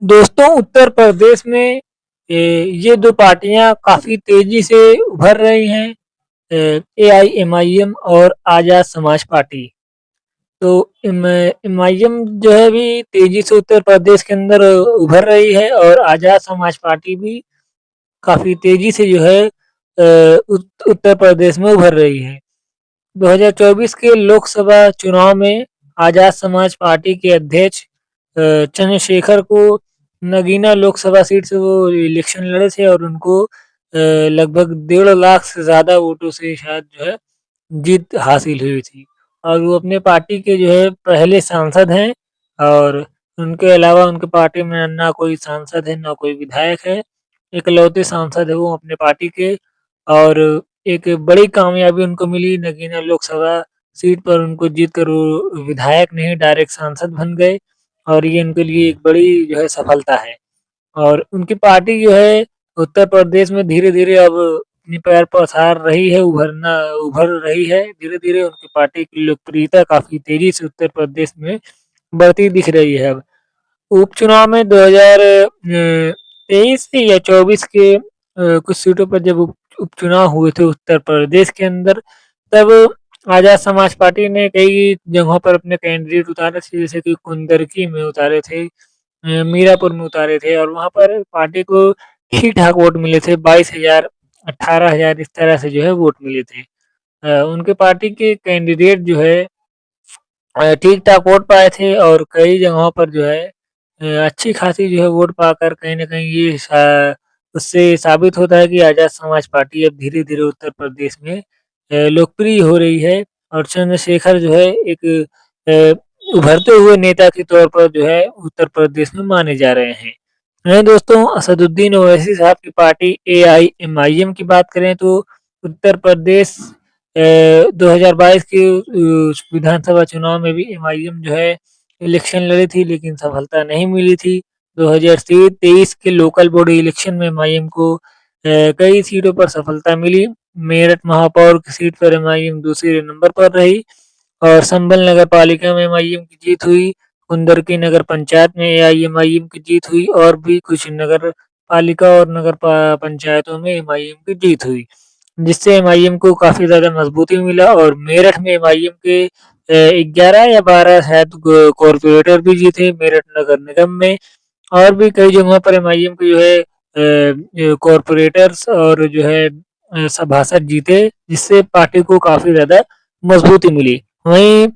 दोस्तों उत्तर प्रदेश में ये दो पार्टियां काफी तेजी से उभर रही हैं। एआईएमआईएम और आजाद समाज पार्टी। तो एमआईएम जो है भी तेजी से उत्तर प्रदेश के अंदर उभर रही है और आजाद समाज पार्टी भी काफी तेजी से जो है उत्तर प्रदेश में उभर रही है। 2024 के लोकसभा चुनाव में आजाद समाज पार्टी के अध्यक्ष चंद्रशेखर को नगीना लोकसभा सीट से वो इलेक्शन लड़े थे और उनको लगभग 1.5 लाख से ज़्यादा वोटों से शायद जो है जीत हासिल हुई थी। और वो अपने पार्टी के जो है पहले सांसद हैं और उनके अलावा उनके पार्टी में ना कोई सांसद है, ना कोई विधायक है। इकलौते सांसद है वो अपने पार्टी के। और एक बड़ी कामयाबी उनको मिली नगीना लोकसभा सीट पर उनको जीत कर वो विधायक नहीं डायरेक्ट सांसद बन गए और ये उनके लिए एक बड़ी जो है सफलता है। और उनकी पार्टी जो है उत्तर प्रदेश में धीरे-धीरे अब अपने पैर पसार रही है, उभर रही है। धीरे-धीरे उनकी पार्टी की लोकप्रियता काफ़ी तेज़ी से उत्तर प्रदेश में बढ़ती दिख रही है अब। उपचुनाव में 2023 या 24 के कुछ सीटों पर जब उपचुनाव हुए थे उत्तर प्रदेश के अंदर, तब आजाद समाज पार्टी ने कई जगहों पर अपने कैंडिडेट उतारे थे, जैसे कि कुंदरकी में उतारे थे, मीरापुर में उतारे थे और वहाँ पर पार्टी को ठीक-ठाक वोट मिले थे, 22,000, 18,000 इस तरह से जो है वोट मिले थे। उनके पार्टी के कैंडिडेट जो है ठीक-ठाक वोट पाए थे और कई जगहों पर जो है अच्छी खासी जो है वोट पाकर कहीं न कहीं ये उससे साबित होता है कि आजाद समाज पार्टी अब धीरे-धीरे उत्तर प्रदेश में लोकप्रिय हो रही है और चंद्रशेखर जो है एक उभरते हुए नेता के तौर पर जो है उत्तर प्रदेश में माने जा रहे हैं। वहीं दोस्तों असदुद्दीन ओवैसी साहब की पार्टी एआईएमआईएम की बात करें तो उत्तर प्रदेश 2022 के विधानसभा चुनाव में भी एमआईएम जो है इलेक्शन लड़ी थी लेकिन सफलता नहीं मिली थी। 2023 के लोकल बॉडी इलेक्शन में एमआईएम को कई सीटों पर सफलता मिली। मेरठ महापौर की सीट पर एमआईएम दूसरे नंबर पर रही और संभल नगर पालिका में एमआईएम की जीत हुई। कुंदरकी नगर पंचायत में एआईएमआईएम की जीत हुई और भी कुछ नगर पालिका और नगर पंचायतों में एमआईएम की जीत हुई, जिससे एमआईएम को काफ़ी ज़्यादा मजबूती मिला और मेरठ में एमआईएम के 11 या 12 शायद कॉर्पोरेटर भी जीते मेरठ नगर निगम में और भी कई जगहों पर एमआईएम के जो है कॉर्पोरेटर्स और जो है सभासद जीते, जिससे पार्टी को काफ़ी ज़्यादा मजबूती मिली। वहीं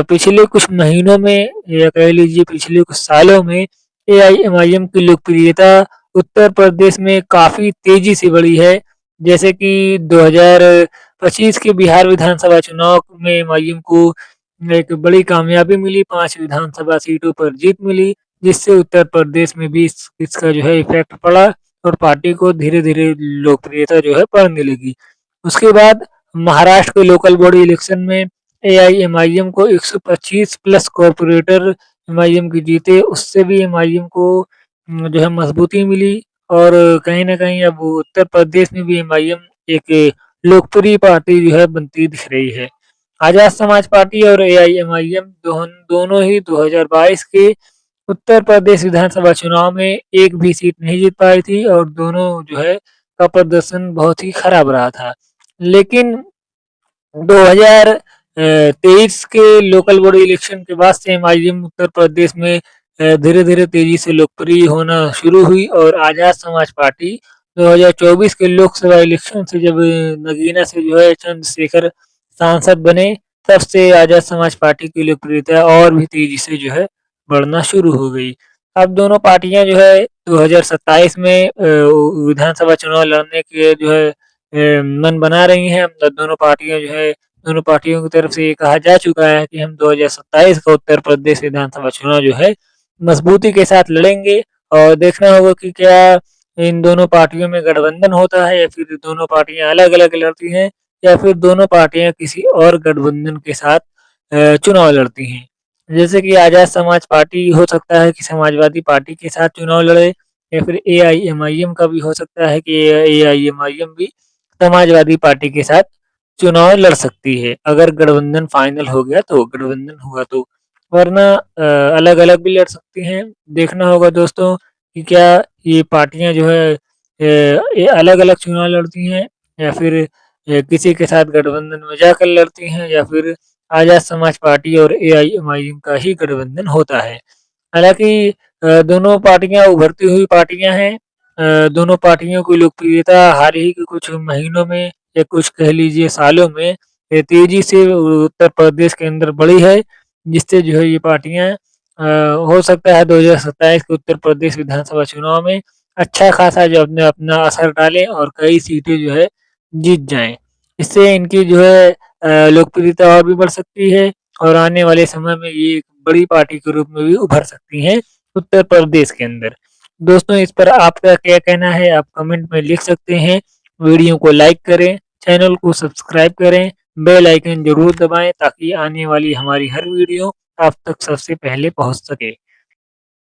पिछले कुछ महीनों में या कह लीजिए पिछले कुछ सालों में एआईएमआईएम की लोकप्रियता उत्तर प्रदेश में काफ़ी तेज़ी से बढ़ी है। जैसे कि 2025 के बिहार विधानसभा चुनाव में एमआईएम को एक बड़ी कामयाबी मिली, 5 विधानसभा सीटों पर जीत मिली, जिससे उत्तर प्रदेश में भी इसका जो है इफ़ेक्ट पड़ा और पार्टी को धीरे-धीरे लोकप्रियता जो है बढ़ने लगी। उसके बाद महाराष्ट्र के लोकल बॉडी इलेक्शन में एआईएमआईएम को 125 प्लस कॉर्पोरेटर एमआईएम की जीते, उससे भी एमआईएम को जो है मजबूती मिली और कहीं न कहीं अब उत्तर प्रदेश में भी एमआईएम एक लोकप्रिय पार्टी जो है बनती दिख रही है। आजाद समाज पार्टी और एआईएमआईएम दोनों ही 2022 के उत्तर प्रदेश विधानसभा चुनाव में एक भी सीट नहीं जीत पाई थी और दोनों जो है का प्रदर्शन बहुत ही खराब रहा था। लेकिन 2023 के लोकल बॉडी इलेक्शन के बाद से एमआईएम उत्तर प्रदेश में धीरे-धीरे तेजी से लोकप्रिय होना शुरू हुई और आजाद समाज पार्टी 2024 के लोकसभा इलेक्शन से जब नगीना से जो है चंद्रशेखर सांसद बने, तब से आजाद समाज पार्टी की लोकप्रियता और भी तेजी से जो है बढ़ना शुरू हो गई। अब दोनों पार्टियां जो है 2027 में विधानसभा चुनाव लड़ने के जो है मन बना रही हैं। दोनों पार्टियां जो है दोनों पार्टियों की तरफ से ये कहा जा चुका है कि हम 2027 का उत्तर प्रदेश विधानसभा चुनाव जो है मजबूती के साथ लड़ेंगे और देखना होगा कि क्या इन दोनों पार्टियों में गठबंधन होता है या फिर दोनों पार्टियां अलग-अलग लड़ती हैं या फिर दोनों पार्टियां किसी और गठबंधन के साथ चुनाव लड़ती हैं। जैसे कि आजाद समाज पार्टी हो सकता है कि समाजवादी पार्टी के साथ चुनाव लड़े या फिर एआईएमआईएम का भी हो सकता है कि एआईएमआईएम भी समाजवादी पार्टी के साथ चुनाव लड़ सकती है, अगर गठबंधन फाइनल हो गया तो, गठबंधन हुआ तो। वरना अलग-अलग भी लड़ सकती हैं। देखना होगा दोस्तों कि क्या ये पार्टियाँ जो है ये अलग-अलग चुनाव लड़ती हैं या फिर किसी के साथ गठबंधन में जाकर लड़ती हैं या फिर आज़ाद समाज पार्टी और एआईएमआईएम का ही गठबंधन होता है। हालाँकि दोनों पार्टियाँ उभरती हुई पार्टियाँ हैं। दोनों पार्टियों की लोकप्रियता हाल ही के कुछ महीनों में या कुछ कह लीजिए सालों में तेज़ी से उत्तर प्रदेश के अंदर बढ़ी है, जिससे जो है ये पार्टियाँ हो सकता है 2027 के उत्तर प्रदेश विधानसभा चुनाव में अच्छा खासा जो अपना अपना असर डालें और कई सीटें जो है जीत जाएँ। इससे इनकी जो है लोकप्रियता और भी बढ़ सकती है और आने वाले समय में ये एक बड़ी पार्टी के रूप में भी उभर सकती हैं उत्तर प्रदेश के अंदर। दोस्तों इस पर आपका क्या कहना है आप कमेंट में लिख सकते हैं। वीडियो को लाइक करें, चैनल को सब्सक्राइब करें, बेल आइकन ज़रूर दबाएँ ताकि आने वाली हमारी हर वीडियो आप तक सबसे पहले पहुँच सके।